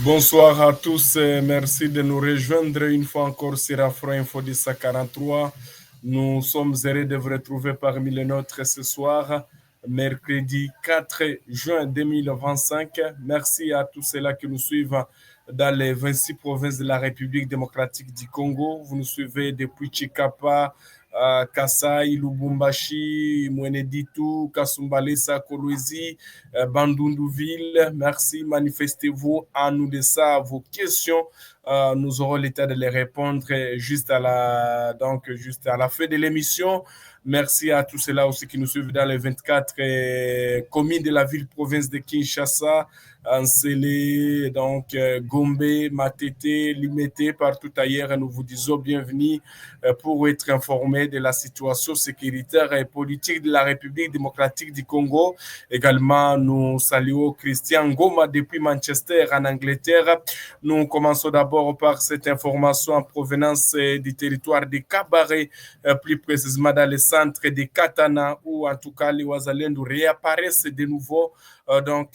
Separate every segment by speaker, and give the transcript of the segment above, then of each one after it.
Speaker 1: Bonsoir à tous et merci de nous rejoindre une fois encore sur Afro Info 1043. Nous sommes heureux de vous retrouver parmi les nôtres ce soir, mercredi 4 juin 2025. Merci à tous ceux-là qui nous suivent dans les 26 provinces de la République démocratique du Congo. Vous nous suivez depuis Chikapa, Kasai, Lubumbashi, Mweneditu, Kasumbalesa, Kolwezi, Bandunduville. Merci, manifestez-vous à nous de ça, vos questions. Nous aurons l'état de les répondre juste à la fin de l'émission. Merci à tous ceux-là aussi qui nous suivent dans les 24 communes de la ville-province de Kinshasa, Ansele, Gombe, Matete, Limete, partout ailleurs. Nous vous disons bienvenue pour être informés de la situation sécuritaire et politique de la République démocratique du Congo. Également, nous saluons Christian Goma depuis Manchester en Angleterre. Nous commençons d'abord par cette information en provenance du territoire de Kabare, plus précisément dans le centre de Katana, où en tout cas les Ouazalendou réapparaissent de nouveau dans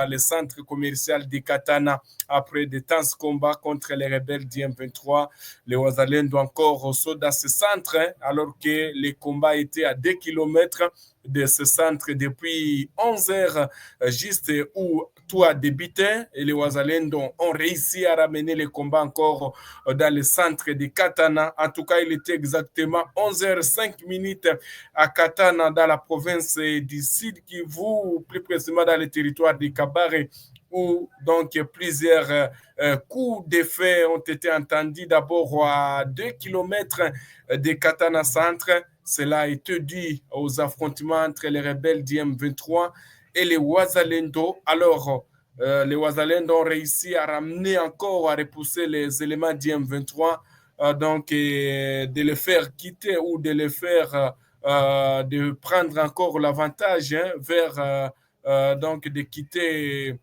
Speaker 1: le centre commercial de Katana après de tenses combats contre les rebelles du M23. Les Ouazalendou encore sont dans ce centre alors que les combats étaient à 2 kilomètres de ce centre depuis 11 heures, juste où tout a débuté et les Ouazalendou ont réussi à ramener les combats encore dans le centre de Katana. En tout cas, il était exactement 11h05 à Katana, dans la province du Sud Kivu, plus précisément dans le territoire de Kabare, où donc plusieurs coups d'effet ont été entendus d'abord à 2 kilomètres de Katana Centre. Cela a été dû aux affrontements entre les rebelles du M23 et les Ouazalendo. Alors, les Ouazalendo ont réussi à ramener encore, à repousser les éléments du M23, de les faire quitter ou de les faire de prendre encore l'avantage vers de quitter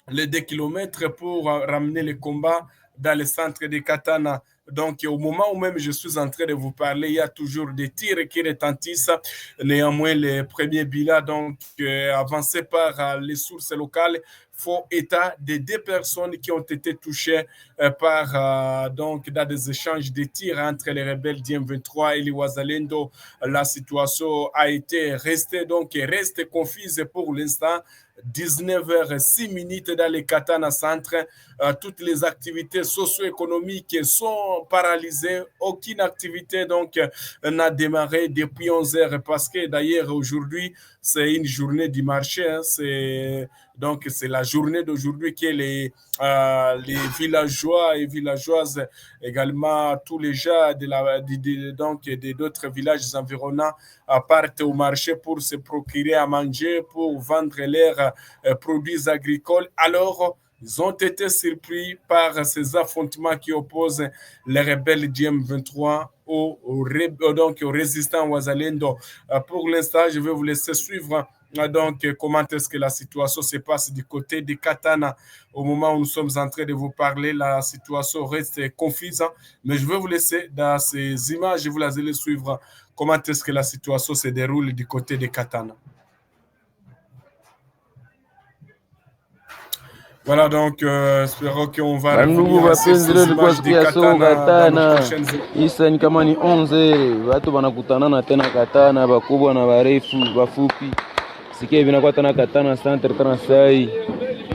Speaker 1: les 2 kilomètres pour ramener les combats dans le centre de Katana. Donc, au moment où même je suis en train de vous parler, il y a toujours des tirs qui retentissent. Néanmoins, les premiers bilans avancés par les sources locales font état de 2 personnes qui ont été touchées dans des échanges de tirs entre les rebelles du M23 et les Ouazalendo. La situation a été reste confuse pour l'instant. 19h06 dans les Katana Centre. Toutes les activités socio-économiques sont paralysées. Aucune activité n'a démarré depuis 11 heures parce que d'ailleurs aujourd'hui c'est une journée du marché. C'est la journée d'aujourd'hui que les villageois et villageoises, également tous les gens d'autres villages environnants partent au marché pour se procurer à manger, pour vendre leurs produits agricoles. Alors, ils ont été surpris par ces affrontements qui opposent les rebelles du M23 aux résistants Ouazalendo. Pour l'instant, je vais vous laisser suivre comment est-ce que la situation se passe du côté de Katana. Au moment où nous sommes en train de vous parler, la situation reste confuse, mais je vais vous laisser dans ces images, je vous allez suivre comment est-ce que la situation se déroule du côté de Katana. Voilà, espérons qu'on va
Speaker 2: Bandugu wapenzi, leo ilikuwa siku ya soko Katana. Isa ni kama ni 11 watu wanakutanana tena Katana, bakubwa na barefu bafupi. Sikia vinakuwa tena Katana Center tena sai.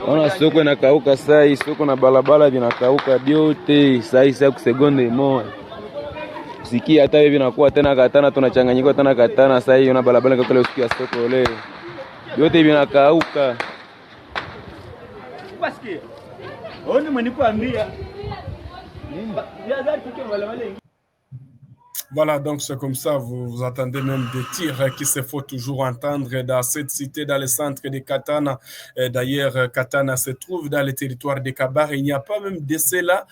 Speaker 2: Ona soko inakauka sai, soko na balabala vinakauka vyote sai sai kusegonde moja. Sikia hata hivi vinakuwa tena Katana, tunachanganyika tena Katana sai, ona balabala kwa kule sikia soko leo. Vyote vinakauka.
Speaker 3: Basikia. Oni mwenikuambia.
Speaker 1: Voilà, donc c'est comme ça, vous entendez même des tirs qui se font toujours entendre dans cette cité, dans le centre de Katana. D'ailleurs, Katana se trouve dans le territoire de Kabar. Il n'y a pas même de cela.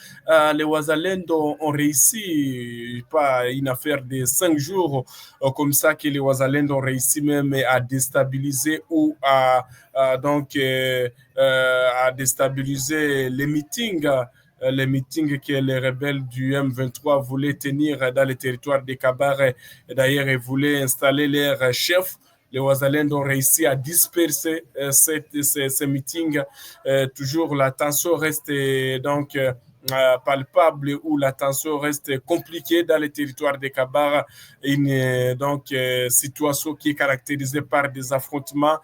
Speaker 1: Les Ouazalendo ont réussi, pas une affaire de 5 jours, comme ça que les Ouazalendo ont réussi même à déstabiliser ou à déstabiliser les meetings que les rebelles du M23 voulaient tenir dans le territoire de Kabare. D'ailleurs, ils voulaient installer leur chef les Ouazalendo ont réussi à disperser ces meetings. Toujours la tension reste donc palpable, où la tension reste compliquée dans le territoire de Kabara. Une situation qui est caractérisée par des affrontements.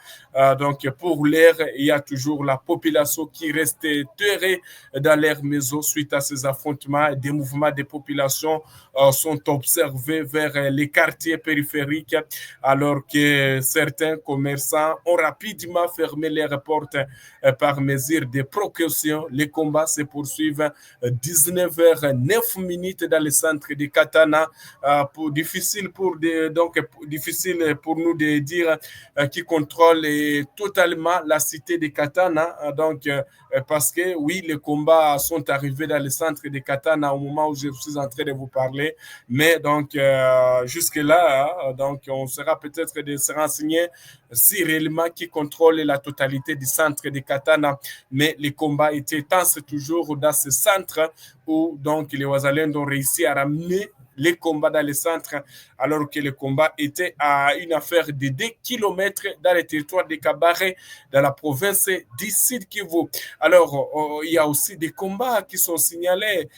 Speaker 1: Donc pour l'air, il y a toujours la population qui reste terrée dans l'air maison suite à ces affrontements. Des mouvements de population sont observés vers les quartiers périphériques, alors que certains commerçants ont rapidement fermé leurs portes par mesure de précaution. Les combats se poursuivent 19h09 dans le centre de Katana. Difficile pour nous de dire qui contrôle totalement la cité de Katana. Parce que oui, les combats sont arrivés dans le centre de Katana au moment où je suis en train de vous parler. Mais donc, jusque-là, on sera peut-être de se renseigner si réellement qui contrôle la totalité du centre de Katana. Mais les combats étaient tenses toujours dans ce centre où donc les Ouazalendo ont réussi à ramener les combats dans le centre, alors que les combats étaient à une affaire de 2 kilomètres dans le territoire de Kabare, dans la province du Sud Kivu. Alors, il y a aussi des combats qui sont signalés,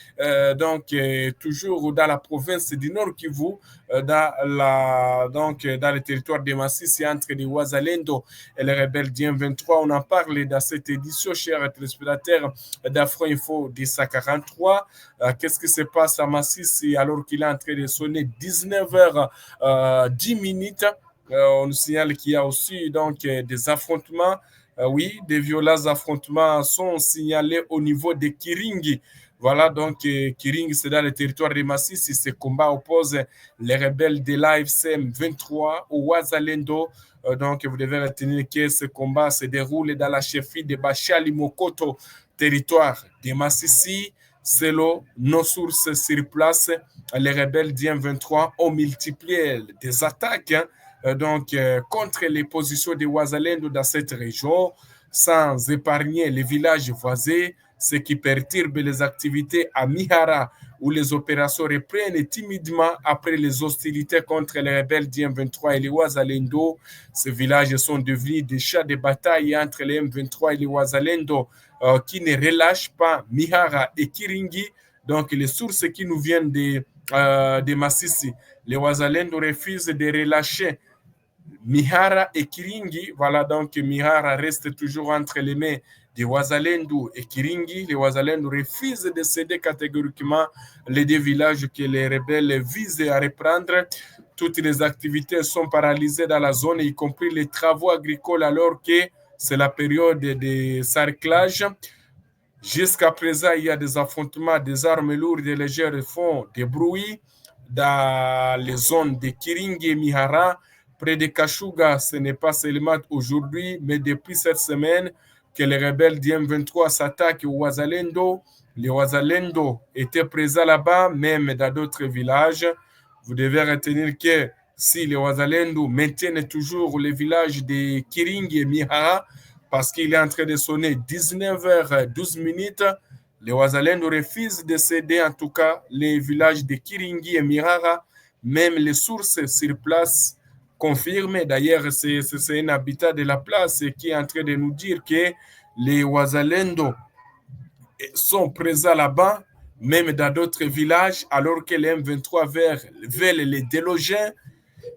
Speaker 1: toujours dans la province du Nord Kivu, dans le territoire de Massissi, entre les Ouazalendo et les rebelles du M23. On en parle dans cette édition, chers téléspectateurs d'Afro Info 1043. Qu'est-ce qui se passe à Massissi alors qu'il est en train de sonner 19h10? On nous signale qu'il y a aussi des affrontements. Des violents affrontements sont signalés au niveau de Kiringi. Voilà, donc Kiringi, c'est dans le territoire de Massissi. Ce combat oppose les rebelles de l'AFC M23 au Ouazalendo. Donc, vous devez retenir que ce combat se déroule dans la chefferie de Bachali Mokoto, territoire de Massissi. Selon nos sources sur place, les rebelles du M23 ont multiplié des attaques contre les positions de Ouazalendo dans cette région, sans épargner les villages voisins, ce qui perturbe les activités à Mihara, où les opérations reprennent timidement après les hostilités contre les rebelles du M23 et les Ouazalendo. Ces villages sont devenus des champs de bataille entre les M23 et les Ouazalendo, qui ne relâchent pas Mihara et Kiringi. Donc, les sources qui nous viennent de Massissi, les Ouazalendo refusent de relâcher Mihara et Kiringi. Voilà, donc Mihara reste toujours entre les mains des Ouazalendo et Kiringi. Les Ouazalendo refusent de céder catégoriquement les 2 villages que les rebelles visent à reprendre. Toutes les activités sont paralysées dans la zone, y compris les travaux agricoles, alors que c'est la période de sarclage. Jusqu'à présent, il y a des affrontements, des armes lourdes et légères font des bruits dans les zones de Kiringi et Mihara. Près de Kashuga, ce n'est pas seulement aujourd'hui, mais depuis cette semaine que les rebelles du M23 s'attaquent aux Ouazalendo. Les Ouazalendo étaient présents là-bas, même dans d'autres villages. Vous devez retenir que si les Ouazalendo maintiennent toujours les villages de Kiringi et Mihara, parce qu'il est en train de sonner 19h12, les Ouazalendo refusent de céder en tout cas les villages de Kiringi et Mihara. Même les sources sur place confirment. D'ailleurs, c'est un habitat de la place qui est en train de nous dire que les Ouazalendo sont présents là-bas, même dans d'autres villages, alors que les M23 veulent les déloger.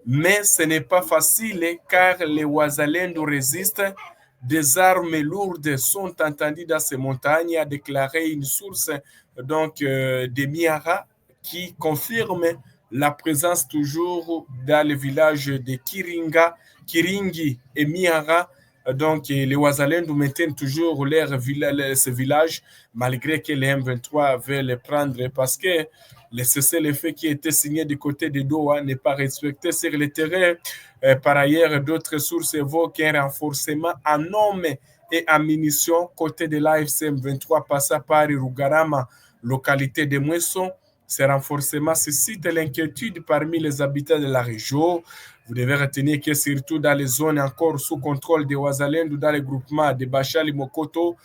Speaker 1: Mais ce n'est pas facile car les Ouazalendo résistent. Des armes lourdes sont entendues dans ces montagnes, a déclaré une source de Mihara qui confirme la présence toujours dans le village de Kiringi et Mihara. Donc, les Ouazalendo maintiennent toujours ce village, malgré que les M23 veulent les prendre, parce que le cessez-le-feu qui était signé du côté de Doha n'est pas respecté sur le terrain. Par ailleurs, d'autres sources évoquent un renforcement en hommes et en munitions côté de l'AFC M23 passant par Rugarama, localité de Mouesson. Ce renforcement suscite l'inquiétude parmi les habitants de la région. Vous devez retenir que surtout dans les zones encore sous contrôle des Ouazalendo, dans les groupements de Bachali Mokoto,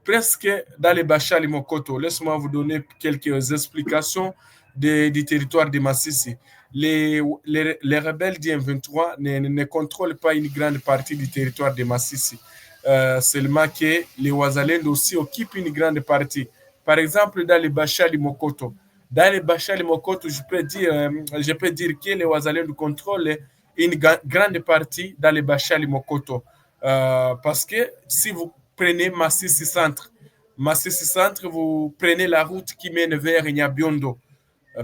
Speaker 1: presque dans les Bachali Mokoto. Laisse-moi vous donner quelques explications. du territoire de Massissi. Les rebelles du M23 ne contrôlent pas une grande partie du territoire de Massissi. Seulement que les Wazalendo aussi occupent une grande partie. Par exemple, dans les Bachali Mokoto. Dans les Bachali Mokoto, je peux dire que les Wazalendo contrôlent une grande partie dans les Bachali Mokoto. Parce que si vous prenez Massissi Centre, vous prenez la route qui mène vers Nyabiondo.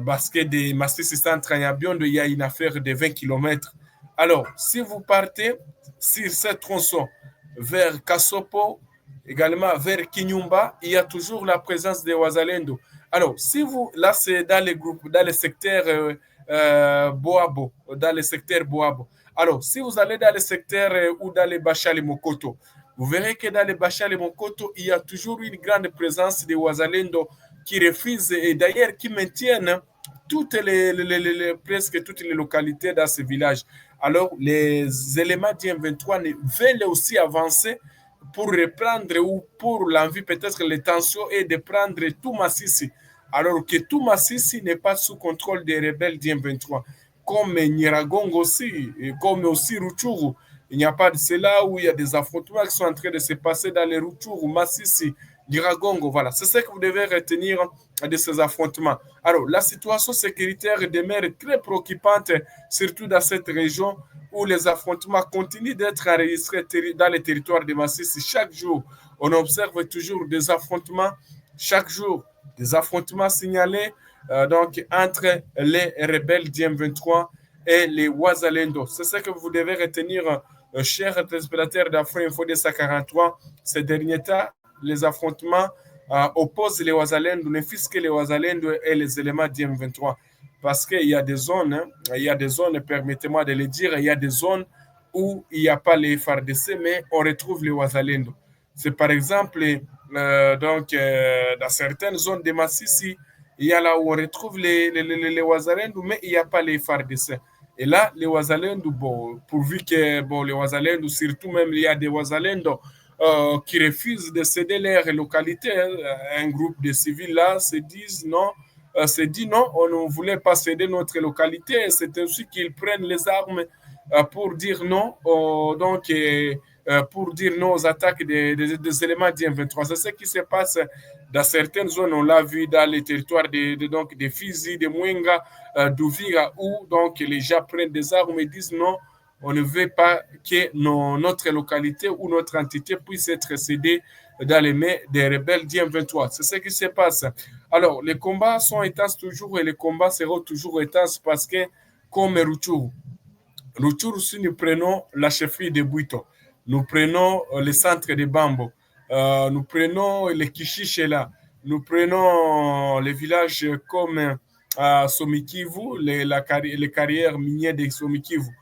Speaker 1: Parce que de Massissi Centre à Nyabiondo, il y a une affaire de 20 km. Alors, si vous partez sur ce tronçon vers Kasopo, également vers Kinyumba, il y a toujours la présence des Wazalendo. Alors, si vous, là, c'est dans les groupes, dans le secteur Boabo, dans le secteur Boabo. Alors, si vous allez dans le secteur ou dans les Bachali Mokoto, vous verrez que dans les Bachali Mokoto, il y a toujours une grande présence des Wazalendo qui refusent et d'ailleurs qui maintiennent presque toutes les localités dans ce village. Alors, les éléments du M23 veulent aussi avancer pour reprendre ou pour l'envie, peut-être les tensions et de prendre tout Massissi. Alors que tout Massissi n'est pas sous contrôle des rebelles du M23. Comme Nyiragongo aussi, et comme aussi Rutshuru. Il n'y a pas de cela où il y a des affrontements qui sont en train de se passer dans les Rutshuru, Massissi, Nyiragongo. Voilà, c'est ce que vous devez retenir de ces affrontements. Alors, la situation sécuritaire demeure très préoccupante, surtout dans cette région où les affrontements continuent d'être enregistrés dans les territoires de Massissi. Chaque jour, on observe toujours des affrontements, chaque jour, des affrontements signalés donc, entre les rebelles du M23 et les Wazalendo. C'est ce que vous devez retenir, chers téléspectateurs d'Afro-Info 243. Ces derniers temps, les affrontements opposent les Wazalendo, ne fût-ce que les Wazalendo et les éléments du M23. Parce qu'il y a des zones, permettez-moi de le dire, il y a des zones où il n'y a pas les FARDC, mais on retrouve les Wazalendo. C'est par exemple, dans certaines zones de Massissi, il y a là où on retrouve les Wazalendo, mais il n'y a pas les FARDC. Et là, les Wazalendo, bon, pourvu que les Wazalendo, surtout même il y a des Wazalendo qui refusent de céder leur localité. Un groupe de civils là se dit non, on ne voulait pas céder notre localité. C'est ainsi qu'ils prennent les armes pour dire non, pour dire non aux attaques des éléments du M23. C'est ce qui se passe dans certaines zones. On l'a vu dans les territoires de Fizi, de Mwenga, d'Uvira, où donc les gens prennent des armes et disent non, on ne veut pas que notre localité ou notre entité puisse être cédée dans les mains des rebelles du M23. C'est ce qui se passe. Alors, les combats sont intenses toujours et les combats seront toujours intenses parce que, comme Rutshuru, si nous prenons la chefferie de Bwito, nous prenons le centre de Bambo, nous prenons les Kishichela, nous prenons les villages comme Somikivu, les carrières minières de Somikivu,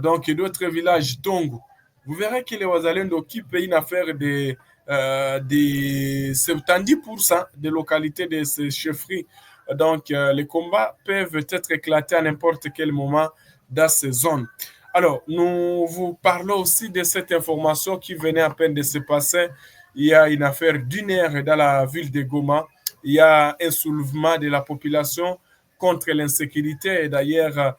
Speaker 1: donc d'autres villages Tongo. Vous verrez que les Wazalendo occupent une affaire de 70% des localités de ces chefferies. Donc, les combats peuvent être éclatés à n'importe quel moment dans ces zones. Alors, nous vous parlons aussi de cette information qui venait à peine de se passer. Il y a une affaire d'une heure dans la ville de Goma. Il y a un soulèvement de la population contre l'insécurité. Et d'ailleurs,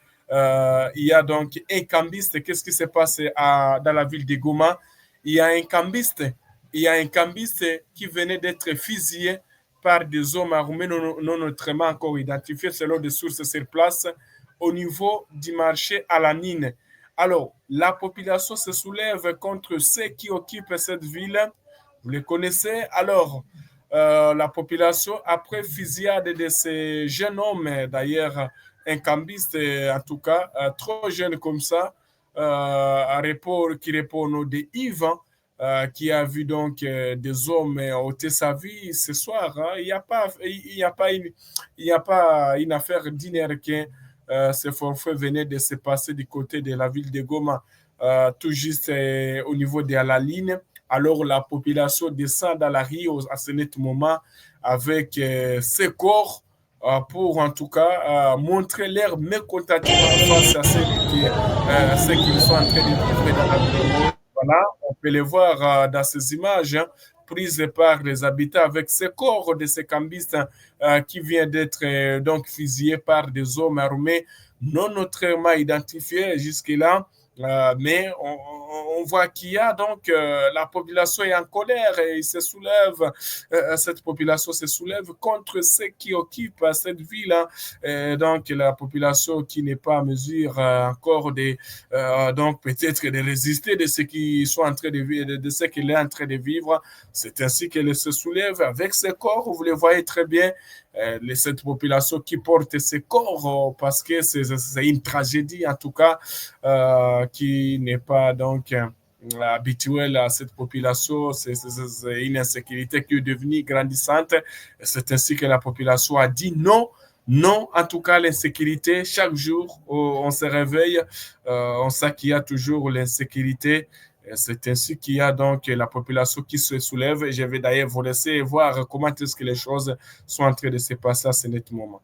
Speaker 1: il y a donc un cambiste. Qu'est-ce qui se passe dans la ville de Goma? Il y a un cambiste qui venait d'être fusillé par des hommes armés non autrement encore identifiés selon des sources sur place au niveau du marché à la Nine. Alors, la population se soulève contre ceux qui occupent cette ville. Vous les connaissez. Alors, la population, après fusillade de ces jeunes hommes, d'ailleurs, un cambiste, en tout cas, trop jeune comme ça, qui répond au nom de Yves, qui a vu donc des hommes ôter sa vie ce soir. Hein. Il n'y a pas une affaire d'hier que ce forfait venait de se passer du côté de la ville de Goma, tout juste au niveau de la ligne. Alors la population descend dans la rue à ce moment avec ses corps pour en tout cas montrer leur mécontentement face à ce qu'ils sont en train de vivre dans la ville. Voilà, on peut les voir dans ces images, hein, prises par les habitants avec ces corps de ces cambistes qui viennent d'être donc fusillés par des hommes armés non autrement identifiés jusque-là. Mais on voit qu'il y a donc la population est en colère et il se soulève, cette population se soulève contre ceux qui occupent cette ville, hein. Donc la population qui n'est pas à mesure encore de donc peut-être de résister de ce qu'ils sont en train de vivre, de ce qu'il est en train de vivre. C'est ainsi qu'elle se soulève avec ses corps. Vous le voyez très bien, cette population qui porte ses corps parce que c'est une tragédie en tout cas qui n'est pas donc habituelle à cette population. C'est une insécurité qui est devenue grandissante. C'est ainsi que la population a dit non. Non, en tout cas, l'insécurité, chaque jour, on se réveille, on sait qu'il y a toujours l'insécurité. C'est ainsi qu'il y a donc la population qui se soulève. Je vais d'ailleurs vous laisser voir comment est-ce que les choses sont en train de se passer à ce net moment.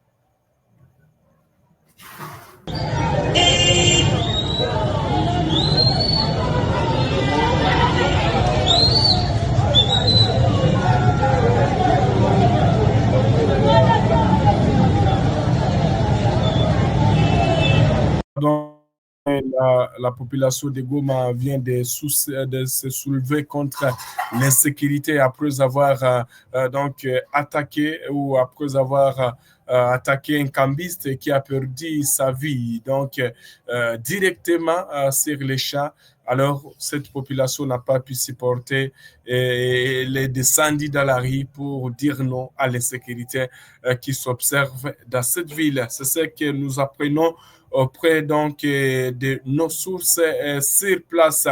Speaker 1: Donc, la population de Goma vient de se soulever contre l'insécurité après avoir donc attaqué ou après avoir attaqué un cambiste qui a perdu sa vie donc directement sur les champs. Alors, cette population n'a pas pu supporter et elle est descendue dans la rue pour dire non à l'insécurité qui s'observe dans cette ville. C'est ce que nous apprenons auprès donc de nos sources sur place.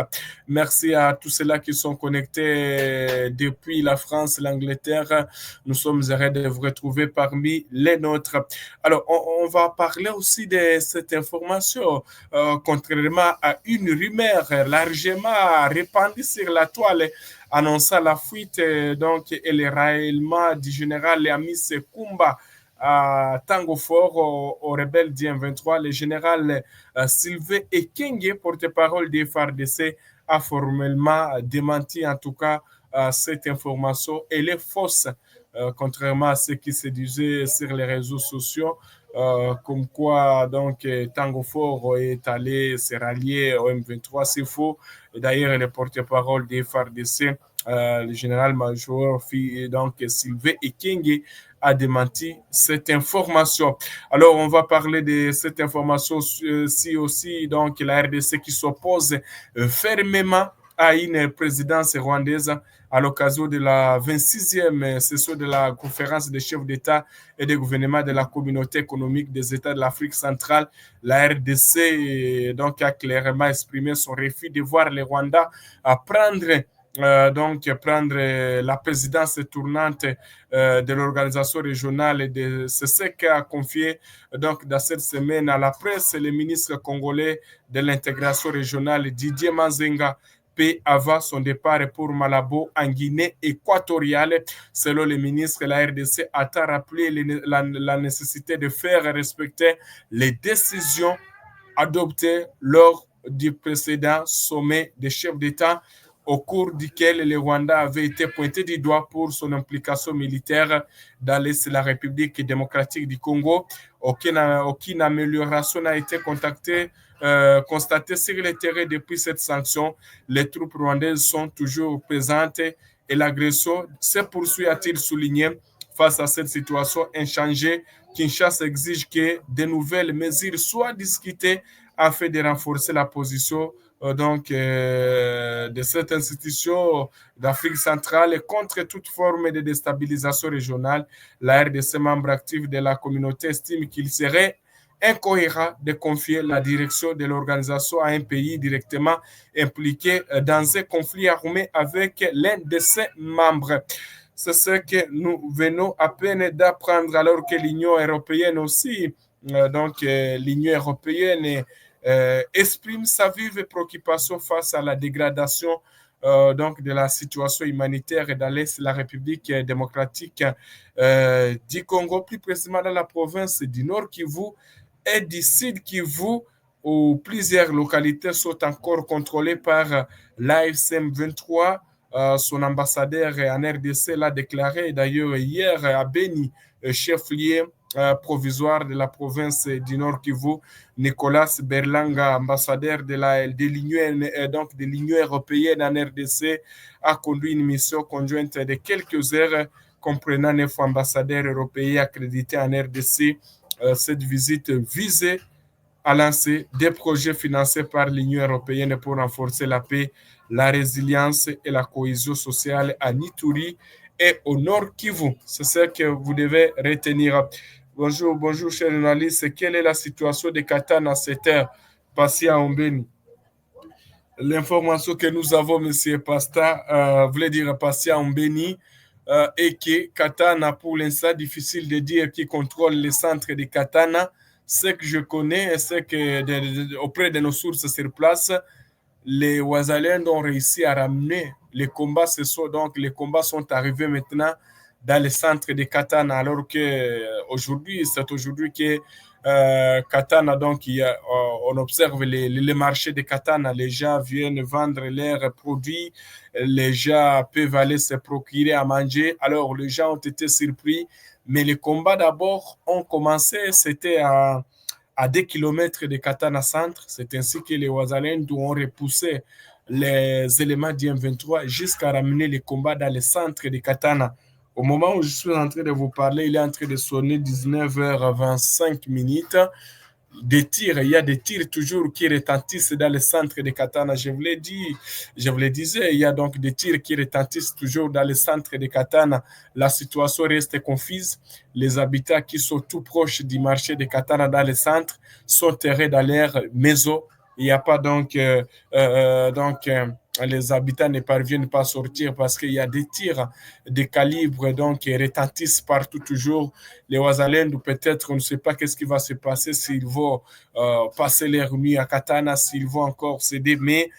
Speaker 1: Merci à tous ceux-là qui sont connectés depuis la France, l'Angleterre. Nous sommes heureux de vous retrouver parmi les nôtres. Alors, on va parler aussi de cette information, contrairement à une rumeur largement répandue sur la toile annonçant la fuite donc et le raillement du général Amis Kumba à Tango Fort au rebelle du M23, le général Sylvain Ekenge, porte-parole des FARDC, a formellement démenti en tout cas cette information. Elle est fausse, contrairement à ce qui se disait sur les réseaux sociaux, comme quoi donc Tango Fort est allé se rallier au M23. C'est faux. D'ailleurs, le porte-parole des FARDC, le général-major donc Sylvain Ekenge, a démenti cette information. Alors, on va parler de cette information si aussi donc la RDC qui s'oppose fermement à une présidence rwandaise à l'occasion de la 26e session de la conférence des chefs d'État et de gouvernement de la communauté économique des États de l'Afrique centrale. La RDC donc a clairement exprimé son refus de voir le Rwanda prendre la présidence tournante de l'organisation régionale. C'est ce qu'a confié donc dans cette semaine à la presse le ministre congolais de l'intégration régionale Didier Manzenga peu avant son départ pour Malabo en Guinée équatoriale. Selon le ministre, la RDC a rappelé la nécessité de faire respecter les décisions adoptées lors du précédent sommet des chefs d'État au cours duquel le Rwanda avait été pointé du doigt pour son implication militaire dans l'Est de la République démocratique du Congo. Aucune amélioration n'a été constatée sur le terrain depuis cette sanction. Les troupes rwandaises sont toujours présentes et l'agression se poursuit, a-t-il souligné. Face à cette situation inchangée, Kinshasa exige que de nouvelles mesures soient discutées afin de renforcer la position de cette institution d'Afrique centrale contre toute forme de déstabilisation régionale. La RDC, membre actif de la communauté, estime qu'il serait incohérent de confier la direction de l'organisation à un pays directement impliqué dans un conflit armé avec l'un de ses membres. C'est ce que nous venons à peine d'apprendre, alors que l'Union européenne aussi, l'Union européenne exprime sa vive préoccupation face à la dégradation de la situation humanitaire dans l'Est de la République démocratique du Congo, plus précisément dans la province du Nord Kivu et du Sud Kivu, où plusieurs localités sont encore contrôlées par l'AFCM 23. Son ambassadeur en RDC l'a déclaré d'ailleurs hier à Beni, chef-lieu provisoire de la province du Nord Kivu. Nicolas Berlanga, ambassadeur de l'Union européenne en RDC, a conduit une mission conjointe de quelques heures comprenant 9 ambassadeurs européens accrédités en RDC. Cette visite visait à lancer des projets financés par l'Union européenne pour renforcer la paix, la résilience et la cohésion sociale à Ituri et au Nord Kivu. C'est ce que vous devez retenir. Bonjour, chers journalistes. Quelle est la situation de Katana à cette heure passée à Ombeni? L'information que nous avons, M. Pasta, voulait dire passée à Ombeni, et que Katana, pour l'instant, difficile de dire qui contrôle les centres de Katana. Ce que je connais, c'est que auprès de nos sources sur place, les Ouazaliens ont réussi à ramener les combats. Les combats sont arrivés maintenant dans les centres de Katana, alors que c'est aujourd'hui que Katana, donc on observe les marchés de Katana. Les gens viennent vendre leurs produits, les gens peuvent aller se procurer à manger. Alors les gens ont été surpris, mais les combats d'abord ont commencé, c'était à 2 km de Katana Centre. C'est ainsi que les Ouazaliens ont repoussé les éléments du M23 jusqu'à ramener les combats dans les centres de Katana. Au moment où je suis en train de vous parler, il est en train de sonner 19h25. Il y a des tirs toujours qui retentissent dans le centre de Katana. Je vous le disais, il y a donc des tirs qui retentissent toujours dans le centre de Katana. La situation reste confuse. Les habitants qui sont tout proches du marché de Katana dans le centre sont terrés dans leur maison. Il n'y a pas les habitants ne parviennent pas à sortir parce qu'il y a des tirs de calibre qui retentissent partout toujours. Les Ouazaliens, peut-être, on ne sait pas qu'est-ce qui va se passer, s'ils vont passer leur nuit à Katana, s'ils vont encore céder, mais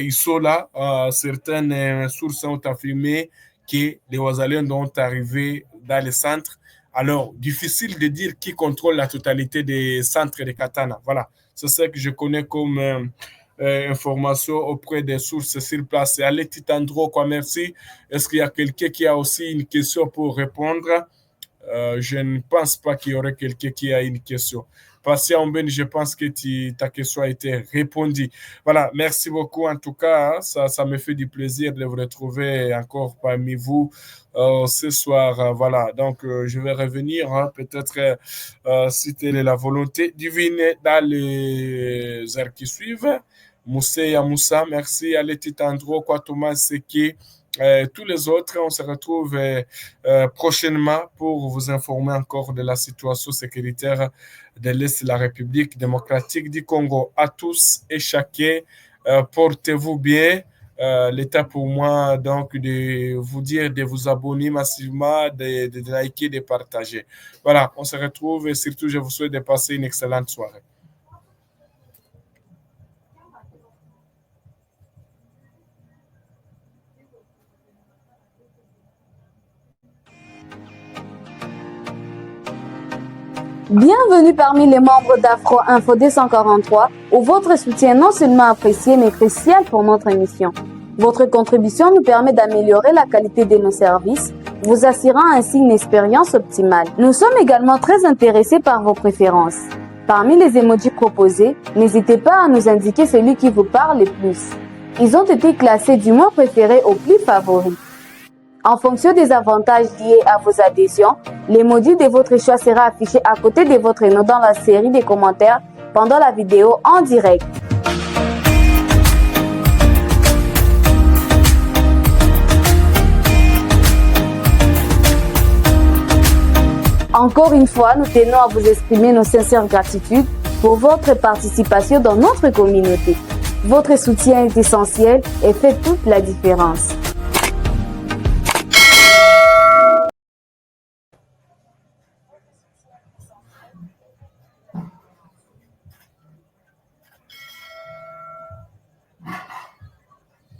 Speaker 1: ils sont là. Certaines sources ont affirmé que les Ouazaliens vont arriver dans le centre. Alors, difficile de dire qui contrôle la totalité des centres de Katana. Voilà, c'est ce que je connais comme information auprès des sources sur place. Allez, Titandro, quoi, merci. Est-ce qu'il y a quelqu'un qui a aussi une question pour répondre? Je ne pense pas qu'il y aurait quelqu'un qui a une question. Patient Ben, je pense que ta question a été répondue. Voilà, merci beaucoup. En tout cas, ça me fait du plaisir de vous retrouver encore parmi vous ce soir. Voilà, donc je vais revenir peut-être si telle est la volonté divine dans les heures qui suivent. Moussa Moussa, merci. Allez, Titandro, quoi, Thomas Seki. Tous les autres, on se retrouve prochainement pour vous informer encore de la situation sécuritaire de l'Est de la République démocratique du Congo. À tous et chacun, portez-vous bien. L'état pour moi, donc, de vous dire de vous abonner massivement, de liker, de partager. Voilà, on se retrouve et surtout, je vous souhaite de passer une excellente soirée.
Speaker 4: Bienvenue parmi les membres d'Afro Info 243, où votre soutien est non seulement apprécié, mais crucial pour notre émission. Votre contribution nous permet d'améliorer la qualité de nos services, vous assurant ainsi une expérience optimale. Nous sommes également très intéressés par vos préférences. Parmi les emojis proposés, n'hésitez pas à nous indiquer celui qui vous parle le plus. Ils ont été classés du moins préféré au plus favori. En fonction des avantages liés à vos adhésions, l'emoji de votre choix sera affiché à côté de votre nom dans la série des commentaires pendant la vidéo en direct. Encore une fois, nous tenons à vous exprimer nos sincères gratitudes pour votre participation dans notre communauté. Votre soutien est essentiel et fait toute la différence.